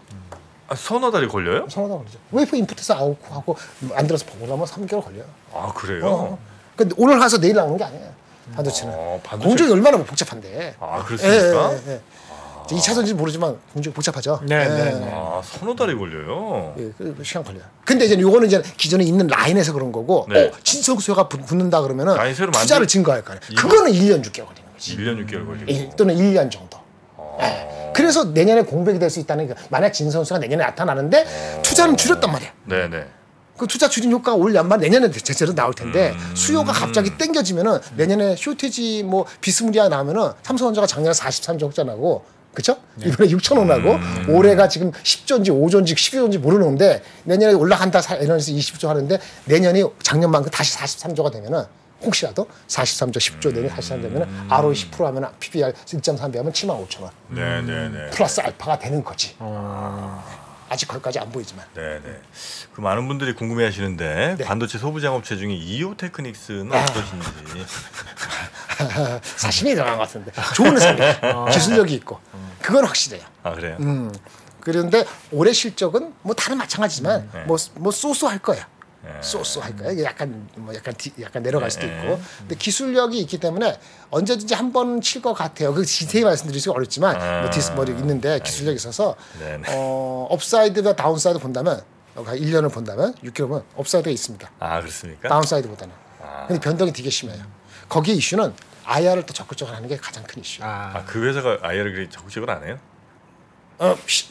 아, 서너 달이 걸려요? 서너 달 걸리죠. 웨이퍼 인풋에서 아웃하고 만들어서 보려면 3개월 걸려요. 아, 그래요? 근데 오늘 가서 내일 나오는 게 아니에요. 반도체는. 반도체- 공정이 얼마나 복잡한데. 아, 그렇습니까? 예. 2차전지 모르지만 공정이 복잡하죠. 네, 예. 네. 아, 서너 달이 걸려요. 예, 그 시간 걸려요. 근데 이제 요거는 이제 기존에 있는 라인에서 그런 거고, 네. 진성 수요가 붙는다 그러면은 라인 새로 투자를 만들- 증가할 거 아니에요. 그거는 1년 6개월 걸리는 거지. 1년 6개월 걸리고. 또는 1년 정도. 예. 그래서 내년에 공백이 될 수 있다는 게 만약 진성수가 내년에 나타나는데 투자는 줄였단 말이야. 네, 네. 그 투자 줄인 효과가 올 연말 내년에 제대로 나올 텐데 수요가 갑자기 땡겨지면은 내년에 쇼티지 뭐 비스무리하게 나오면은 삼성전자가 작년에 43조 흑자나고 그쵸? 이번에 6천원 나고 올해가 지금 10조인지 5조인지 12조인지 모르는데 내년에 올라간다 에너지 20조 하는데 내년이 작년만큼 다시 43조가 되면은 혹시라도 43조 10조 내년 43조 되면은 ROE 10% 하면 PBR 1.3배 하면 7만 5천 원 네, 네, 네. 플러스 알파가 되는 거지. 아직 거기까지 안 보이지만. 네네. 그 많은 분들이 궁금해하시는데 네. 반도체 소부장업체 중에 이오테크닉스는 어떠신지. 사심이 들어간 것 같은데 좋은 회사입니다. 기술력이 있고 그건 확실해요. 아 그래요? 그런데 올해 실적은 뭐 다른 마찬가지지만 네. 뭐 쏘쏘할 거예요. 네. 쏘쏘할 거예요. 이게 약간 약간 내려갈 수도 있고. 근데 기술력이 있기 때문에 언제든지 한 번 칠 것 같아요. 그 디테일 말씀드리기가 어렵지만 뭐 있는데 기술력이 있어서 네네. 업사이드와 다운사이드 본다면 1년을 본다면 6개월은 업사이드가 있습니다. 아 그렇습니까? 다운사이드보다는. 근데 변동이 되게 심해요. 거기에 이슈는 IR을 더 적극적으로 하는 게 가장 큰 이슈. 아 그 회사가 IR을 그렇게 적극적으로 안 해요?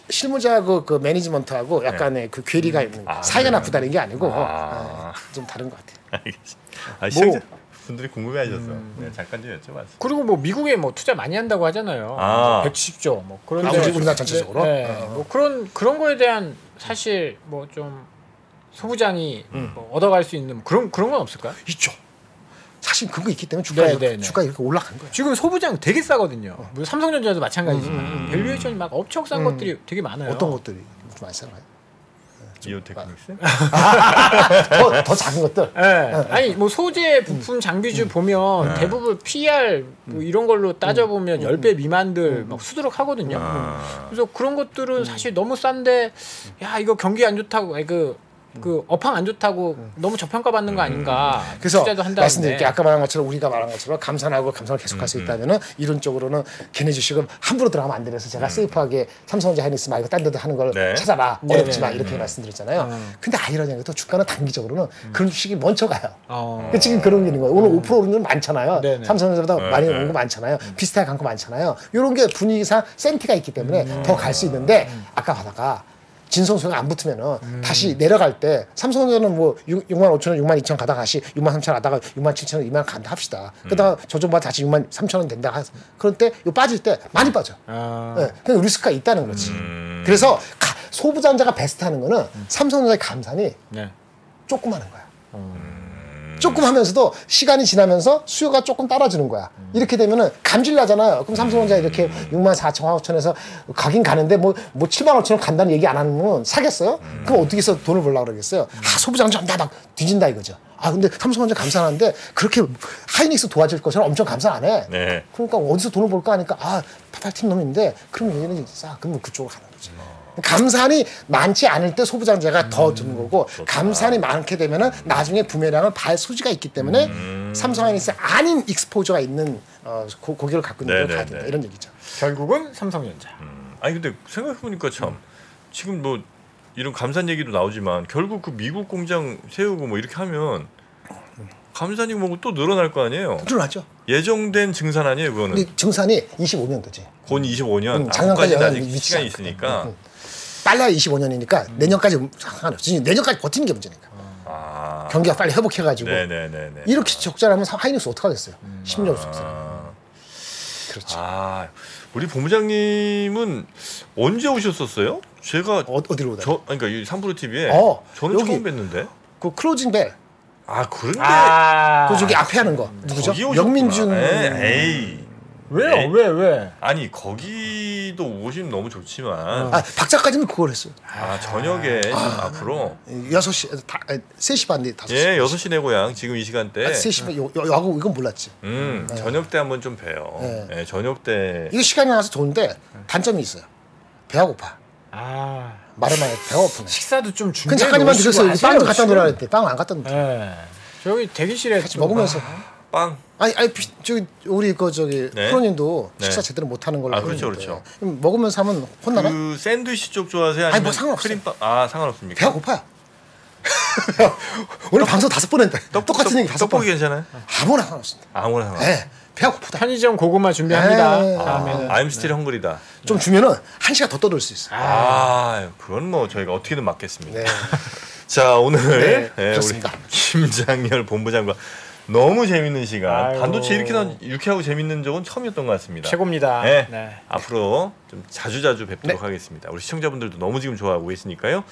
실무자 그 매니지먼트하고 약간의 그 괴리가 있는 사이가 그래요? 나쁘다는 게 아니고 아. 좀 다른 것 같아요. 알겠습니다. 아, 시청자 분들이 궁금해하셔서 네, 잠깐 좀 여쭤봤어요. 그리고 뭐 미국에 뭐 투자 많이 한다고 하잖아요. 아. 170조 뭐 그런데 우리나라 전체적으로? 뭐 그런 거에 대한 사실 뭐 좀 소부장이 뭐 얻어갈 수 있는 그런 건 없을까요? 있죠. 사실 그거 있기 때문에 주가가 네. 주가 이렇게 올라간 거예요. 지금 소부장 되게 싸거든요. 뭐 삼성전자도 마찬가지지만 밸류에이션이 막 엄청 싼 것들이 되게 많아요. 어떤 것들이 좀 많이 싸나요? 이오테크닉스? 더 작은 것들. 네. 아니 뭐 소재 부품 장비주 보면 대부분 PR 뭐 이런 걸로 따져보면 10배 미만들 막 수두룩 하거든요. 그래서 그런 것들은 사실 너무 싼데 야 이거 경기 안 좋다고 그 업황 안 좋다고 너무 저평가 받는 거 아닌가. 그래서 투자도 한다는데. 말씀드릴게요. 아까 말한 것처럼 우리가 말한 것처럼 감산을 계속할 수 있다면은 이론적으로는 걔네 주식은 함부로 들어가면 안 돼서 제가 세이프하게 삼성전자 하이닉스 말고 딴 데도 하는 걸 네. 찾아라. 네, 어렵지 마. 네, 이렇게 말씀드렸잖아요. 근데 아이러니하게 또 주가는 단기적으로는 그런 주식이 먼저 가요. 어. 지금 그런 게 있는 거예요. 오늘 5% 오른 건 많잖아요. 네네. 삼성전자보다 많이 오른 거 많잖아요. 비슷하게 간 거 많잖아요. 이런 게 분위기상 센티가 있기 때문에 더 갈 수 있는데 아까 하다가 진성수가 안 붙으면은 다시 내려갈 때 삼성전자는 뭐 6만 5천 원, 6만 2천 원 가다가 다시 6만 3천 원 가다가 6만 7천 원, 2만 원 간다 합시다. 그러다가 저점보다 다시 6만 3천 원 된다. 그럴 때 이거 빠질 때 많이 빠져. 네, 그냥 리스크가 있다는 거지. 그래서 소부장자가 베스트하는 거는 삼성전자의 감산이 네. 조금 하는 거야. 조금 하면서도 시간이 지나면서 수요가 조금 따라주는 거야. 이렇게 되면은 감질 나잖아요. 그럼 삼성전자 이렇게 6만 4천 5천에서 가긴 가는데 뭐 7만 5천 원 간다는 얘기 안 하면 사겠어요? 그럼 어떻게 해서 돈을 벌려고 그러겠어요? 소부장자 막 뒤진다 이거죠. 근데 삼성전자 감산하는데 그렇게 하이닉스 도와줄 것처럼 엄청 감산 안 해. 네. 그러니까 어디서 돈을 벌까 하니까 파팔팀 놈인데 그럼 얘는 그러면 그쪽으로 가는 거지. 감산이 많지 않을 때 소부장자가 더 드는 거고 감산이 많게 되면은 나중에 부메랑을 발 소지가 있기 때문에 삼성하이닉스 아닌 익스포저가 있는 고기를 갖고 있는 걸 가야 된다 이런 얘기죠. 결국은 삼성전자. 아니 근데 생각해보니까 참 지금 뭐 이런 감산 얘기도 나오지만 결국 그 미국 공장 세우고 뭐 이렇게 하면 감산이 뭐 또 늘어날 거 아니에요? 늘어나죠. 예정된 증산 아니에요 그거는? 근데 증산이 25년도지. 곧 25년. 작년까지 아직 미치지 시간이 않거든. 있으니까. 빨라야 25년이니까 내년까지 상관없지. 내년까지 버티는 게 문제니까. 경기가 빨리 회복해가지고 네네네네. 이렇게 적자라면 하이닉스 어떡하겠어요. 10년 적자. 그렇죠. 우리 본부장님은 언제 오셨었어요? 제가 어디로 오다? 그러니까 이 3프로 TV에 저는 여기. 처음 뵀는데. 그 클로징 벨. 그런데 그 저기 앞에 하는 거 누구죠? 거기 오셨구나. 영민준. 에이. 왜요? 에이. 왜? 아니 거기도 오시면 너무 좋지만 박사까지는 그걸 했어요. 저녁에 좀 앞으로 6시 3시 반 5시. 예 6시 내 고향 지금 이 시간대 3시 반 하고 이건 몰랐지. 저녁 때 한번 좀 봬요. 네. 예, 저녁 때 이거 시간이 나서 좋은데 단점이 있어요. 배가 고파. 말을 많이 배가 고프네. 식사도 좀 그 준비해 작가님한테 놓으시고 그랬어요. 하세요, 빵 좀 갖다 지금. 놓으라 했대. 빵을 안 갖다 놓대. 네. 저기 대기실에 같이 먹으면서. 빵. 아니 저기 우리 네. 프로님도 네. 식사 제대로 못 하는 걸로. 그렇죠, 알고 있는데. 그렇죠. 그럼 먹으면서 하면 혼나나? 그 샌드위치 쪽 좋아하세요? 아니, 아니면 뭐 상관없어요. 크림빵? 상관없습니까? 배가 고파요. 오늘 방송 5번 했는데 똑같은 얘기 5번. 떡볶이 괜찮아요? 아무나 상관없습니다. 아무나 상관. 네, 배가 고프다. 편의점 고구마 준비합니다. 네. 다음에는 I'm still hungry다. 좀 주면은 1시간 더 떠들 수 있어요. 그건 뭐 저희가 어떻게든 막겠습니다. 네. 자 오늘 네, 우리 그렇습니다. 김장열 본부장과 너무 재밌는 시간. 아이고. 반도체 이렇게 유쾌하고 재밌는 적은 처음이었던 것 같습니다. 최고입니다. 네. 네. 앞으로 좀 자주자주 뵙도록 하겠습니다. 우리 시청자분들도 너무 지금 좋아하고 계시니까요.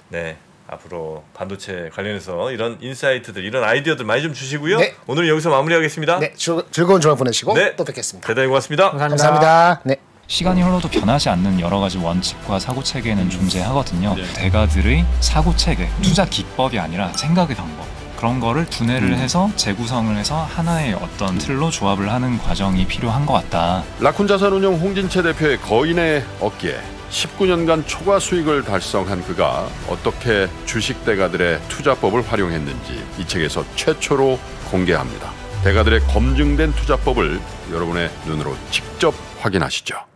네. 앞으로 반도체 관련해서 이런 인사이트들, 이런 아이디어들 많이 좀 주시고요. 네. 오늘 여기서 마무리하겠습니다. 네, 즐거운 주말 보내시고 네. 또 뵙겠습니다. 대단히 고맙습니다. 감사합니다. 감사합니다. 네. 시간이 흘러도 변하지 않는 여러 가지 원칙과 사고 체계는 존재하거든요. 대가들의 사고 체계, 투자 기법이 아니라 생각의 방법, 그런 거를 분해를 해서 재구성을 해서 하나의 어떤 틀로 조합을 하는 과정이 필요한 것 같다. 라쿤 자산운용 홍진채 대표의 거인의 어깨에 19년간 초과 수익을 달성한 그가 어떻게 주식 대가들의 투자법을 활용했는지 이 책에서 최초로 공개합니다. 대가들의 검증된 투자법을 여러분의 눈으로 직접 확인하시죠.